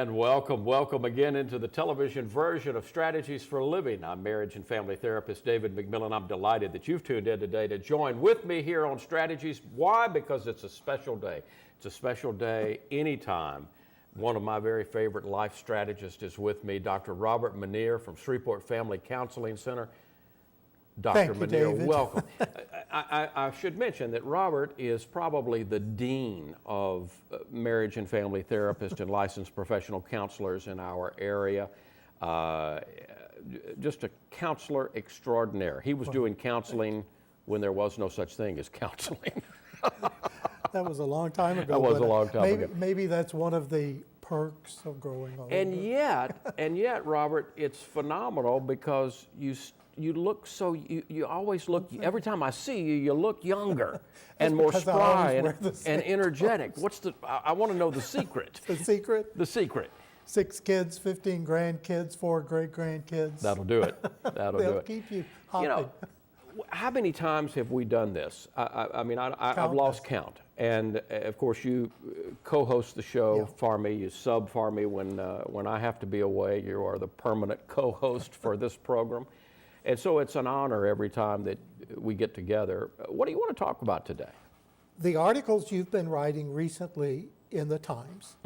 And welcome again into the television version of Strategies for Living. I'm marriage and family therapist David McMillan. I'm delighted that you've tuned in today to join with me here on Strategies. Why? Because it's a special day. It's a special day anytime. One of my very favorite life strategists is with me, Dr. Robert Manier from Shreveport Family Counseling Center. Dr. Manier, David. Welcome. I should mention that Robert is probably the dean of marriage and family therapists and licensed professional counselors in our area. Just a counselor extraordinaire. He was doing counseling when there was no such thing as counseling. That was a long time ago. That was a long time ago. Maybe that's one of the perks of growing older. And yet, Robert, it's phenomenal because you look so, you always look, every time I see you, you look younger and more spry and energetic. I want to know the secret. The secret? The secret. 6 kids, 15 grandkids, 4 great-grandkids. That'll do it. They'll keep you hopping. You know, how many times have we done this? I've lost count. And of course, you co-host the show for me. You sub for me when I have to be away. You are the permanent co-host for this program. And so it's an honor every time that we get together. What do you want to talk about today? The articles you've been writing recently in the Times,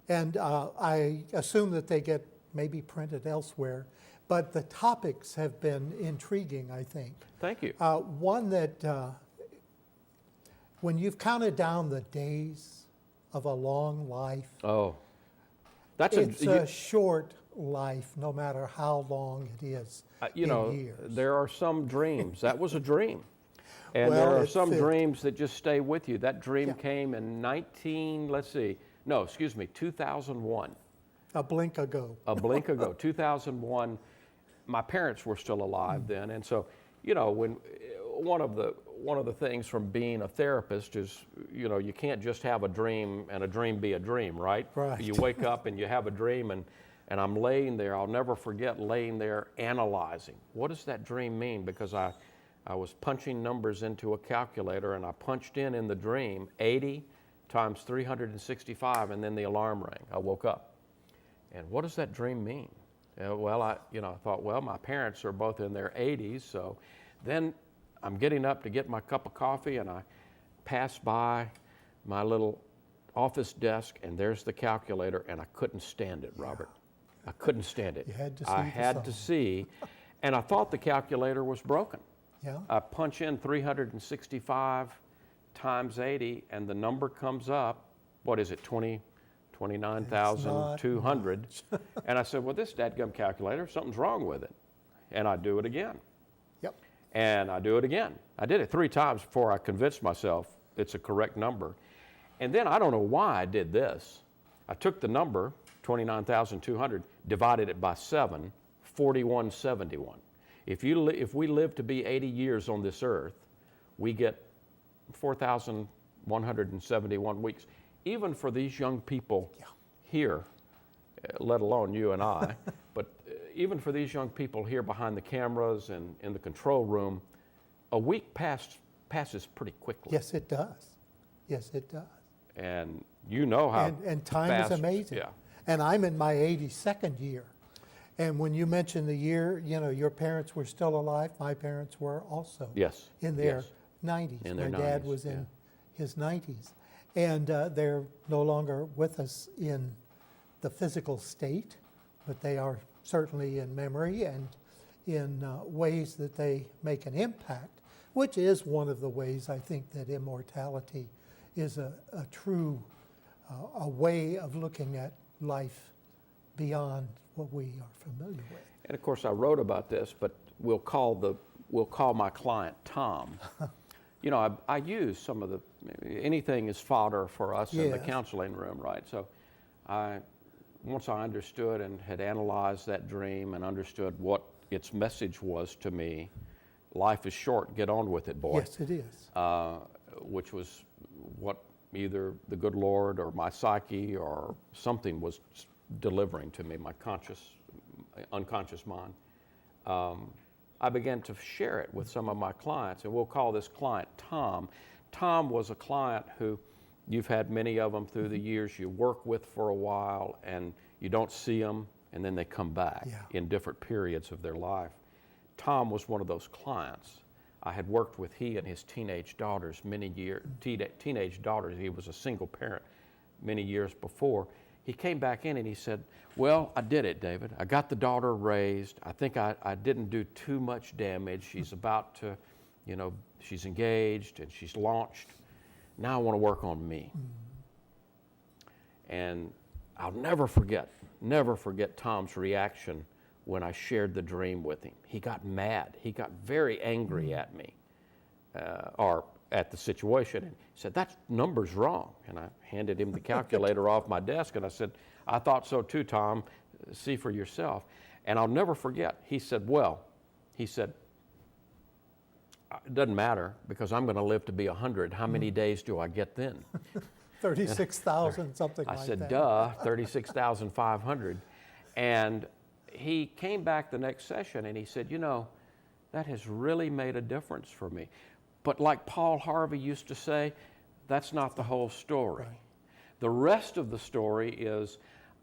and I assume that they get maybe printed elsewhere, but the topics have been intriguing, I think. Thank you. One that, when you've counted down the days of a long life, it's a short life, no matter how long it is. Years. There are some dreams. That was a dream. And there are some dreams that just stay with you. That dream came in 2001. A blink ago. A blink ago, 2001. My parents were still alive then. And so, when one of the things from being a therapist is, you can't just have a dream and a dream be a dream, right? Right. You wake up and you have a dream and I'm laying there, I'll never forget laying there analyzing. What does that dream mean? Because I was punching numbers into a calculator and I punched in the dream 80 times 365 and then the alarm rang. I woke up. And what does that dream mean? I thought, well, my parents are both in their 80s, so then I'm getting up to get my cup of coffee and I pass by my little office desk and there's the calculator and I couldn't stand it, Robert. I couldn't stand it. You had to see. I had to see, and I thought the calculator was broken. Yeah. I punch in 365 times 80, and the number comes up. What is it? 29,200. And I said, well, this dadgum calculator, something's wrong with it. And I do it again. Yep. And I do it again. I did it 3 times before I convinced myself it's a correct number. And then I don't know why I did this. I took the number 29,200, divided it by 7, 4171. If we live to be 80 years on this earth, we get 4,171 weeks. Even for these young people here, let alone you and I, but even for these young people here behind the cameras and in the control room, a week passes pretty quickly. Yes, it does. Yes, it does. And you know how and time fast, is amazing. Yeah. And I'm in my 82nd year. And when you mention the year, your parents were still alive. My parents were also in their 90s. My dad was in his 90s. And they're no longer with us in the physical state, but they are certainly in memory and in ways that they make an impact, which is one of the ways I think that immortality is a true a way of looking at life beyond what we are familiar with. And of course, I wrote about this, but we'll call my client Tom. I use some of anything is fodder for us in the counseling room, right? So once I understood and had analyzed that dream and understood what its message was to me, life is short, get on with it, boy. Yes, it is. Which was what either the good Lord or my psyche or something was delivering to me, my unconscious mind. I began to share it with some of my clients, and we'll call this client Tom. Tom was a client who you've had many of them through the years. You work with for a while, and You don't see them, and then they come back in different periods of their life. Tom was one of those clients. I had worked with he and his teenage daughters many years, teenage daughters. He was a single parent many years before. He came back in and he said, well, I did it, David. I got the daughter raised. I think I didn't do too much damage. She's about to, she's engaged and she's launched. Now I want to work on me. And I'll never forget Tom's reaction when I shared the dream with him. He got mad. He got very angry at me or at the situation. And he said, that number's wrong. And I handed him the calculator off my desk and I said, I thought so too, Tom. See for yourself. And I'll never forget. He said, it doesn't matter because I'm going to live to be 100. How many days do I get then? 36,000, something like that. I said, duh, 36,500. And he came back the next session and he said, that has really made a difference for me. But like Paul Harvey used to say, that's not the whole story. Right. The rest of the story is,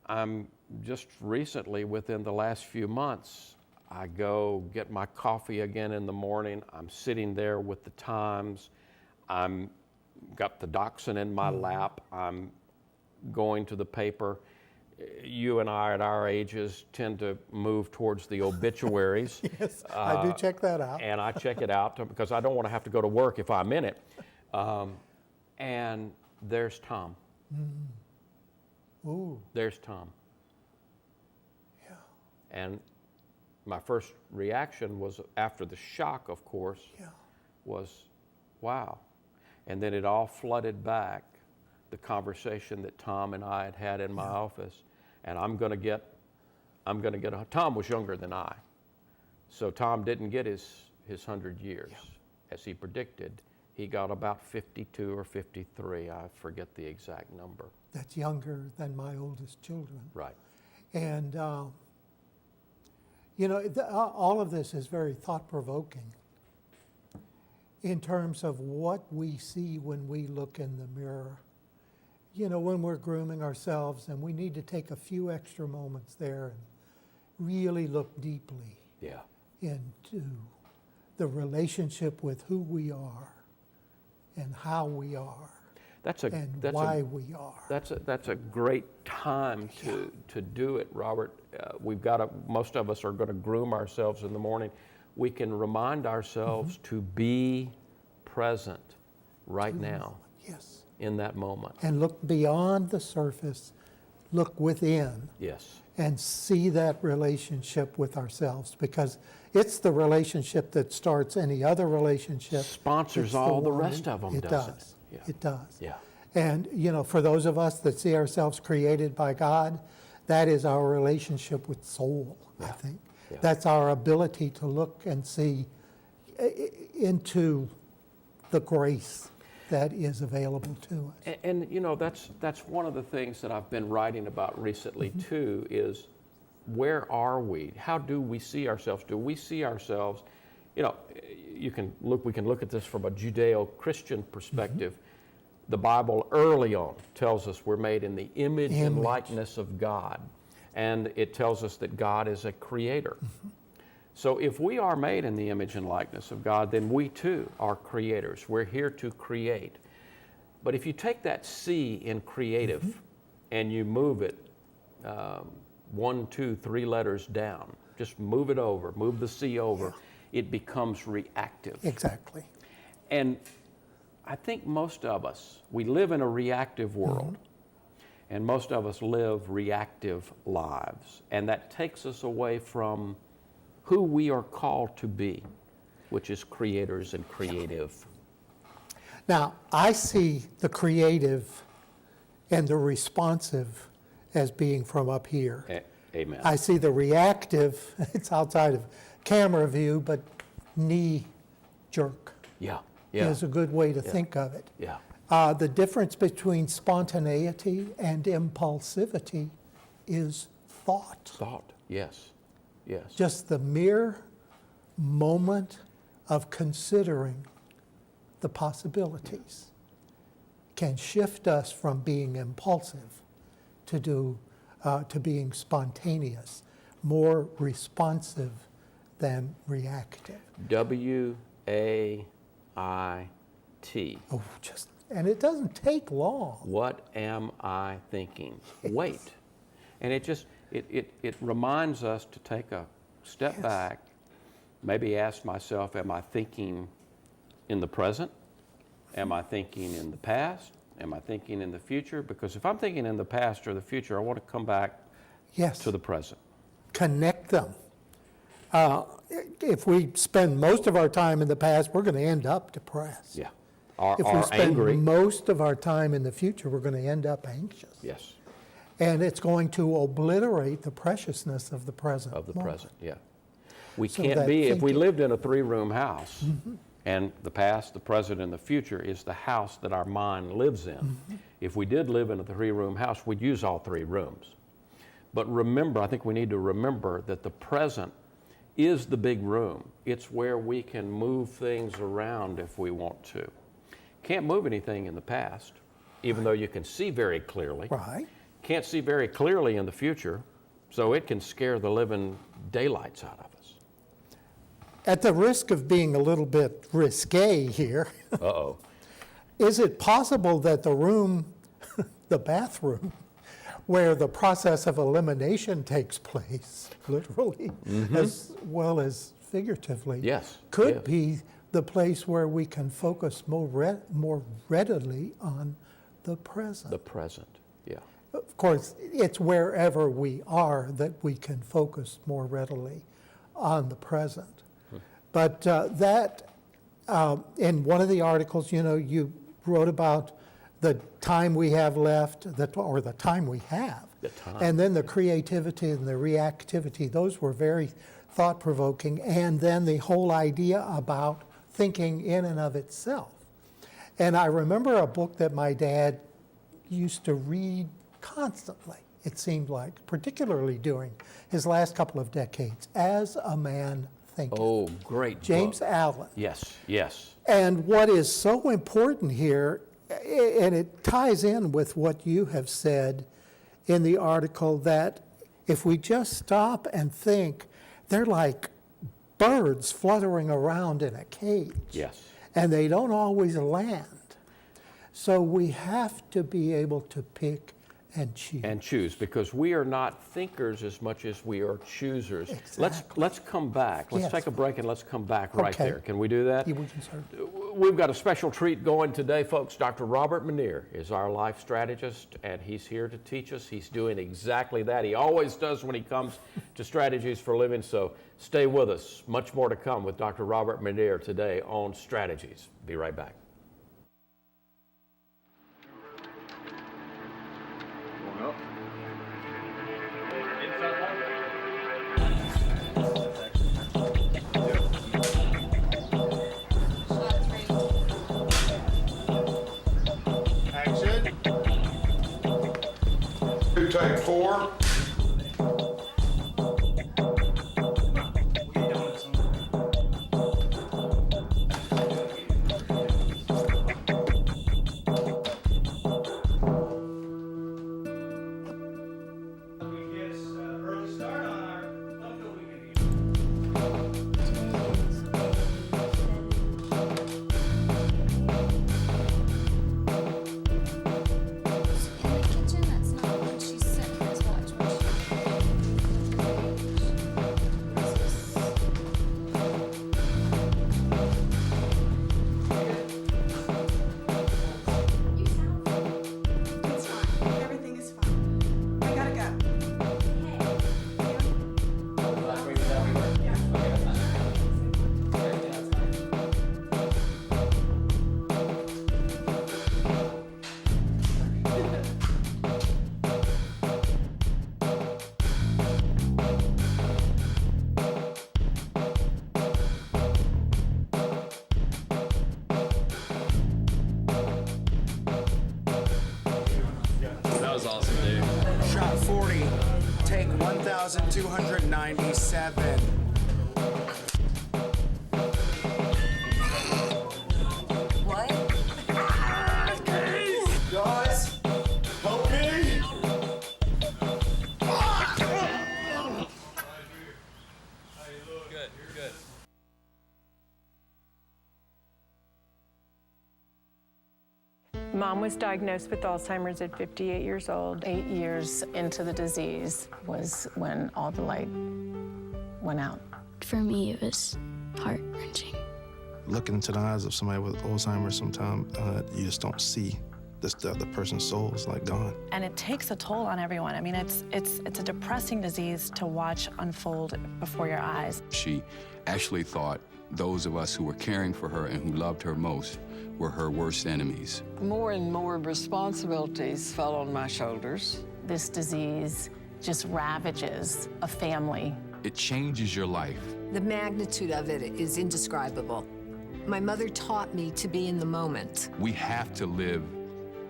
I'm just recently, within the last few months, I go get my coffee again in the morning. I'm sitting there with the Times. I'm got the Dachshund in my lap. I'm going to the paper. You and I at our ages tend to move towards the obituaries. Yes, I do check that out. And I check it out because I don't want to have to go to work if I'm in it. And there's Tom. Ooh. There's Tom. Yeah. And my first reaction was, after the shock, of course, was, wow. And then it all flooded back, the conversation that Tom and I had had in my office. And I'm going to get Tom was younger than I. So Tom didn't get his 100 years as he predicted. He got about 52 or 53. I forget the exact number. That's younger than my oldest children. Right. And, all of this is very thought-provoking in terms of what we see when we look in the mirror. When we're grooming ourselves, and we need to take a few extra moments there and really look deeply into the relationship with who we are and how we are why we are. That's a great time to do it, Robert. Most of us are going to groom ourselves in the morning. We can remind ourselves to be present right now. Yes. In that moment. And look beyond the surface, look within. Yes. And see that relationship with ourselves, because it's the relationship that starts any other relationship. Sponsors all the rest of them, doesn't it? Yeah. It does. Yeah. And, for those of us that see ourselves created by God, that is our relationship with soul, I think. Yeah. That's our ability to look and see into the grace that is available to us. And that's one of the things that I've been writing about recently too, is where are we? How do we see ourselves? Do we see ourselves, we can look at this from a Judeo-Christian perspective. The Bible early on tells us we're made in the image and likeness of God. And it tells us that God is a creator. So if we are made in the image and likeness of God, then we too are creators. We're here to create. But if you take that C in creative and you move it 1, 2, 3 letters down, just move it over, move the C over, it becomes reactive. Exactly. And I think most of us, we live in a reactive world. And most of us live reactive lives. And that takes us away from who we are called to be, which is creators and creative. Now, I see the creative and the responsive as being from up here. Amen. I see the reactive, it's outside of camera view, but knee jerk is a good way to think of it. Yeah. The difference between spontaneity and impulsivity is thought. Thought, yes. Yes. Just the mere moment of considering the possibilities can shift us from being impulsive to do to being spontaneous, more responsive than reactive. W-A-I-T. Oh, and it doesn't take long. What am I thinking? Wait. And it reminds us to take a step back, maybe ask myself, am I thinking in the present? Am I thinking in the past? Am I thinking in the future? Because if I'm thinking in the past or the future, I want to come back to the present. Connect them. If we spend most of our time in the past, we're going to end up depressed. Yeah. If we spend most of our time in the future, we're going to end up anxious. Yes. And it's going to obliterate the preciousness of the present. Of the present, yeah. We can't be, if we lived in a 3-room house, and the past, the present, and the future is the house that our mind lives in. If we did live in a 3-room house, we'd use all 3 rooms. But remember, I think we need to remember that the present is the big room. It's where we can move things around if we want to. Can't move anything in the past, even though you can see very clearly. Right. Can't see very clearly in the future, so it can scare the living daylights out of us. At the risk of being a little bit risque here, Uh-oh. Is it possible that the room, the bathroom, where the process of elimination takes place, literally, as well as figuratively, could be the place where we can focus more readily on the present? The present, yeah. Of course, it's wherever we are that we can focus more readily on the present. But in one of the articles, you wrote about the time we have left, or the time we have, and then the creativity and the reactivity. Those were very thought-provoking. And then the whole idea about thinking in and of itself. And I remember a book that my dad used to read constantly, it seemed like, particularly during his last couple of decades, As a Man Thinketh. Oh, great James book. Allen. Yes, yes. And what is so important here, and it ties in with what you have said in the article, that if we just stop and think, they're like birds fluttering around in a cage. Yes. And they don't always land. So we have to be able to pick and choose. And choose, because we are not thinkers as much as we are choosers. Exactly. Let's come back. Let's take a break and let's come back right there. Can we do that? Yeah, we can start. We've got a special treat going today, folks. Dr. Robert Manier is our life strategist, and he's here to teach us. He's doing exactly that. He always does when he comes to Strategies for Living. So stay with us. Much more to come with Dr. Robert Manier today on Strategies. Be right back. Take 4. good. You're good. Mom was diagnosed with Alzheimer's at 58 years old. 8 years into the disease was when all the light went out. For me, it was heart-wrenching. Looking into the eyes of somebody with Alzheimer's, sometimes you just don't see the person's soul is like gone. And it takes a toll on everyone. I mean, it's a depressing disease to watch unfold before your eyes. She actually thought those of us who were caring for her and who loved her most were her worst enemies. More and more responsibilities fell on my shoulders. This disease just ravages a family. It changes your life. The magnitude of it is indescribable. My mother taught me to be in the moment. We have to live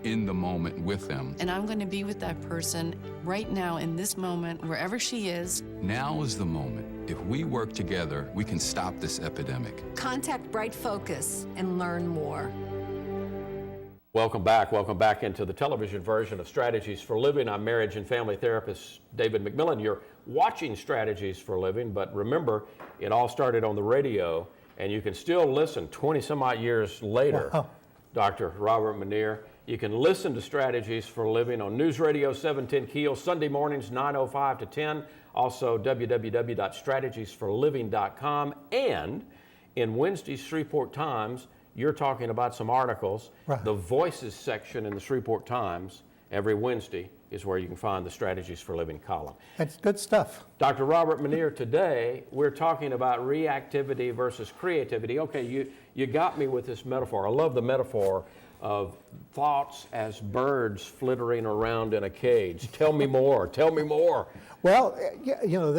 in the moment with them. And I'm going to be with that person right now in this moment, wherever she is. Now is the moment. If we work together, we can stop this epidemic. Contact Bright Focus and learn more. Welcome back into the television version of Strategies for Living. I'm marriage and family therapist David McMillan. You're watching Strategies for Living, but remember, it all started on the radio, and you can still listen 20 some odd years later. Wow. Dr. Robert Manier. You can listen to Strategies for Living on News Radio 710 Keel, Sunday mornings 9:05 to 10. Also, www.strategiesforliving.com. And in Wednesday's Shreveport Times, you're talking about some articles. Right. The Voices section in the Shreveport Times every Wednesday is where you can find the Strategies for Living column. That's good stuff. Dr. Robert Manier, today we're talking about reactivity versus creativity. Okay, you got me with this metaphor. I love the metaphor of thoughts as birds flittering around in a cage. Tell me more, tell me more. Well, you know,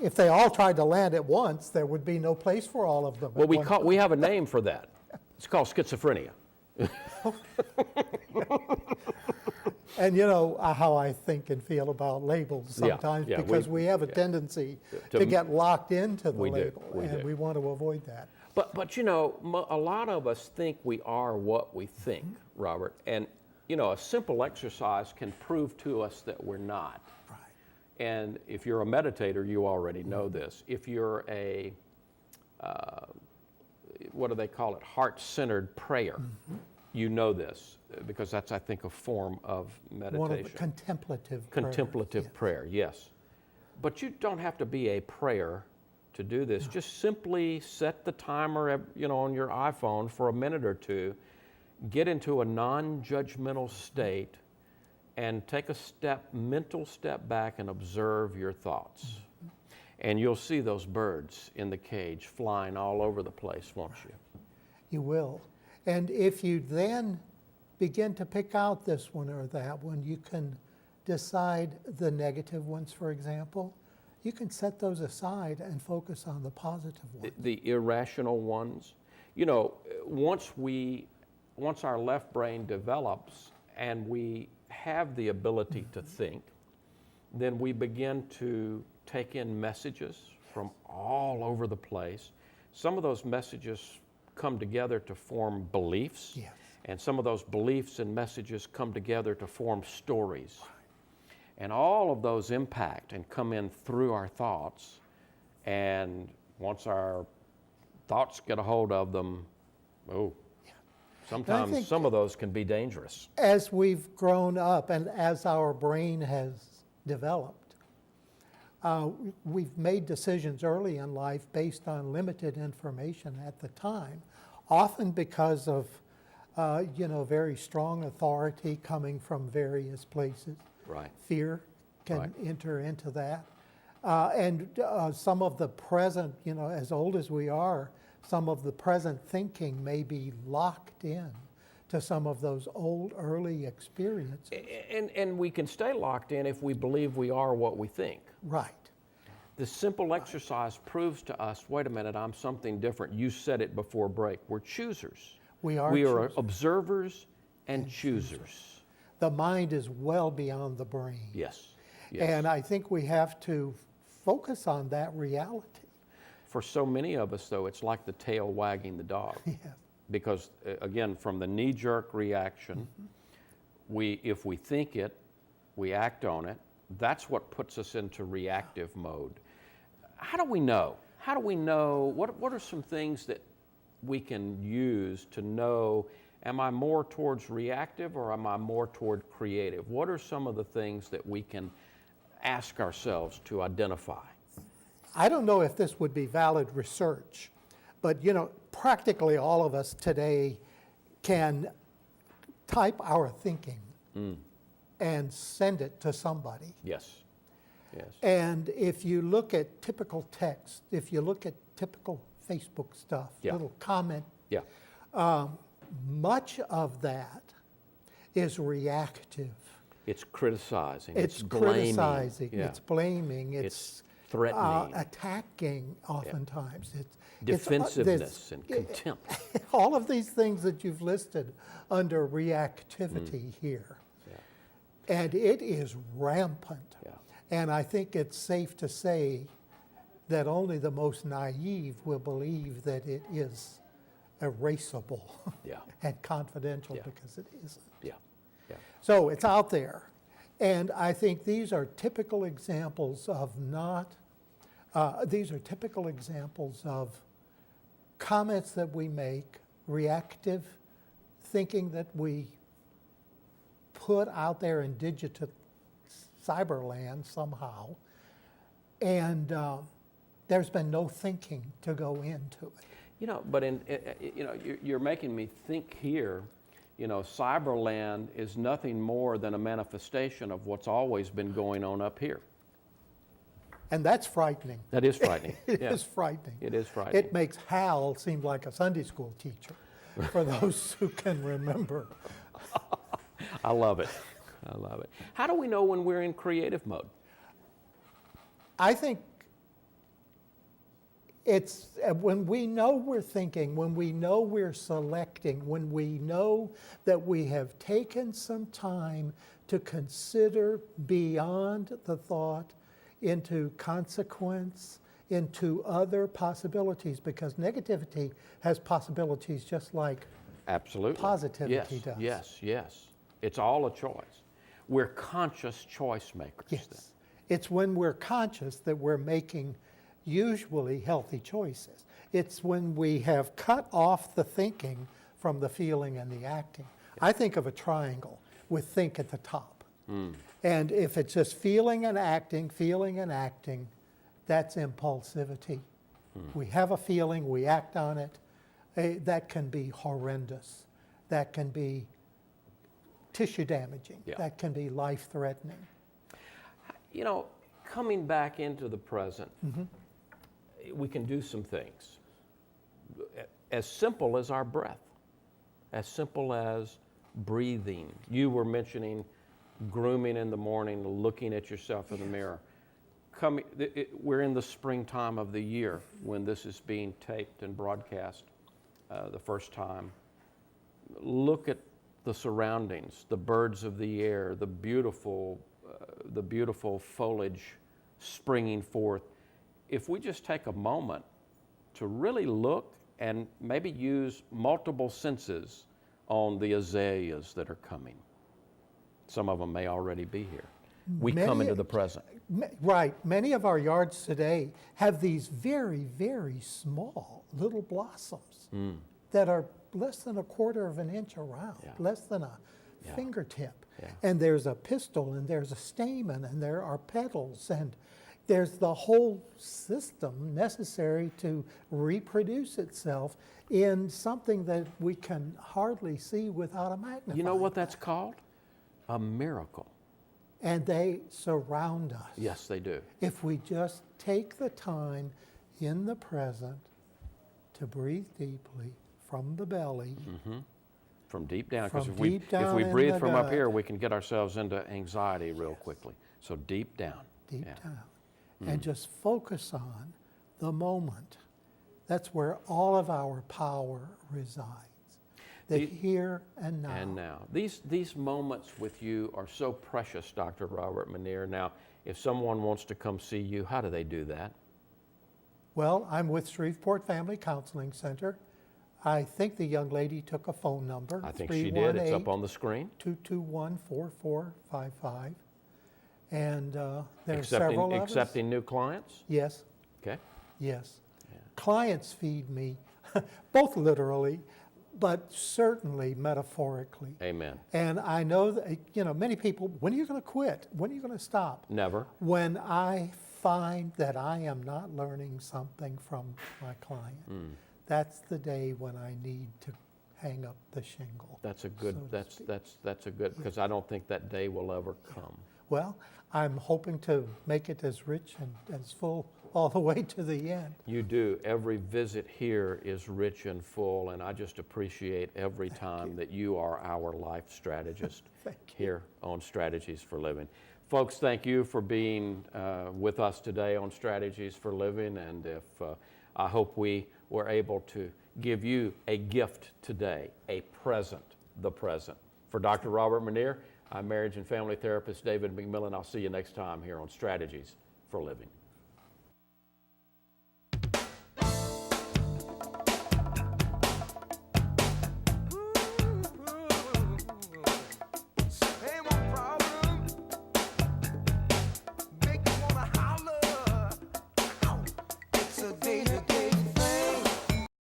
if they all tried to land at once, there would be no place for all of them. Well, we have a name for that. It's called schizophrenia. And you know how I think and feel about labels sometimes, because we have a tendency to get locked into the label, and we want to avoid that. But you know, a lot of us think we are what we think, Robert. And you know, a simple exercise can prove to us that we're not. Right. And if you're a meditator, you already know this. If you're a, what do they call it, heart-centered prayer, you know this, because that's, I think, a form of meditation. One of the contemplative prayer, yes. But you don't have to be a prayer to do this. No. Just simply set the timer, you know, on your iPhone for a minute or two, get into a non-judgmental state, and take a mental step back and observe your thoughts. And you'll see those birds in the cage flying all over the place, won't you? You will. And if you then begin to pick out this one or that one, you can decide the negative ones, for example. You can set those aside and focus on the positive ones. The irrational ones. You know, once our left brain develops and we have the ability to think, then we begin to take in messages from all over the place. Some of those messages come together to form beliefs. Yes. And some of those beliefs and messages come together to form stories. Right. And all of those impact and come in through our thoughts. And once our thoughts get a hold of them, sometimes some of those can be dangerous. As we've grown up and as our brain has developed, we've made decisions early in life based on limited information at the time, often because of very strong authority coming from various places. Right. Fear can enter into that. And some of the present, as old as we are, some of the present thinking may be locked in to some of those old, early experiences. And we can stay locked in if we believe we are what we think. Right. The simple exercise proves to us, wait a minute, I'm something different. You said it before break. We're choosers. We are choosers. Observers and choosers. The mind is well beyond the brain. Yes. And I think we have to focus on that reality. For so many of us, though, it's like the tail wagging the dog. Yeah. Because, again, from the knee-jerk reaction, if we think it, we act on it. That's what puts us into reactive mode. How do we know? how do we know, what are some things that we can use to know, am I more towards reactive or am I more toward creative? What are some of the things that we can ask ourselves to identify? I don't know if this would be valid research, but practically all of us today can type our thinking and send it to somebody. Yes. Yes. And if you look at typical text, if you look at typical Facebook stuff, little comment, much of that is reactive. It's criticizing. It's blaming. criticizing. It's blaming. It's threatening. Attacking. Oftentimes, it's defensiveness and contempt. All of these things that you've listed under reactivity here, and it is rampant. And I think it's safe to say that only the most naive will believe that it is erasable and confidential because it isn't. So it's out there. And I think these are typical examples of comments that we make, reactive thinking that we put out there in digital cyberland somehow, and there's been no thinking to go into it. But you're making me think here. Cyberland is nothing more than a manifestation of what's always been going on up here. And that's frightening. That is frightening. It is frightening. It is frightening. It makes Hal seem like a Sunday school teacher, for those who can remember. I love it. I love it. How do we know when we're in creative mode? I think it's when we know we're thinking, when we know we're selecting, when we know that we have taken some time to consider beyond the thought into consequence, into other possibilities, because negativity has possibilities just like positivity does. Yes. It's all a choice. We're conscious choice makers. Yes. Then. It's when we're conscious that we're making usually healthy choices. It's when we have cut off the thinking from the feeling and the acting. I think of a triangle with think at the top. And if it's just feeling and acting, that's impulsivity. We have a feeling, we act on it. That can be horrendous. That can be tissue damaging. That can be life-threatening. Coming back into the present, we can do some things. As simple as our breath, as simple as breathing. You were mentioning grooming in the morning, looking at yourself in the mirror. We're in the springtime of the year when this is being taped and broadcast the first time. Look at the surroundings, the birds of the air, the beautiful foliage springing forth. If we just take a moment to really look and maybe use multiple senses on the azaleas that are coming. Some of them may already be here. We come into the present. Right. Many of our yards today have these very, very small little blossoms that are less than a quarter of an inch around, less than a fingertip. And there's a pistil, and there's a stamen, and there are petals, and there's the whole system necessary to reproduce itself in something that we can hardly see without a magnifying. You know what that's called? A miracle. And they surround us. Yes, they do. If we just take the time in the present to breathe deeply from the belly. From deep down, because if we breathe from up here, we can get ourselves into anxiety real quickly. So deep down. Deep down. And just focus on the moment. That's where all of our power resides. The here and now. And now. These moments with you are so precious, Dr. Robert Manier. Now, if someone wants to come see you, how do they do that? Well, I'm with Shreveport Family Counseling Center. I think the young lady took a phone number. I think she did. It's up on the screen. 221-4455. And there's several of us. Accepting new clients? Yes. Okay. Yes. Clients feed me, both literally, but certainly metaphorically. Amen. And I know that, many people, when are you going to quit? When are you going to stop? Never. When I find that I am not learning something from my client, that's the day when I need to hang up the shingle. That's a good, that's a good, because I don't think that day will ever come. Well, I'm hoping to make it as rich and as full all the way to the end. You do. Every visit here is rich and full, and I just appreciate every time that you are our life strategist here on Strategies for Living. Folks, thank you for being with us today on Strategies for Living, and I hope we were able to give you a gift today, a present, the present. For Dr. Robert Manier, I'm marriage and family therapist David McMillan. I'll see you next time here on Strategies for Living.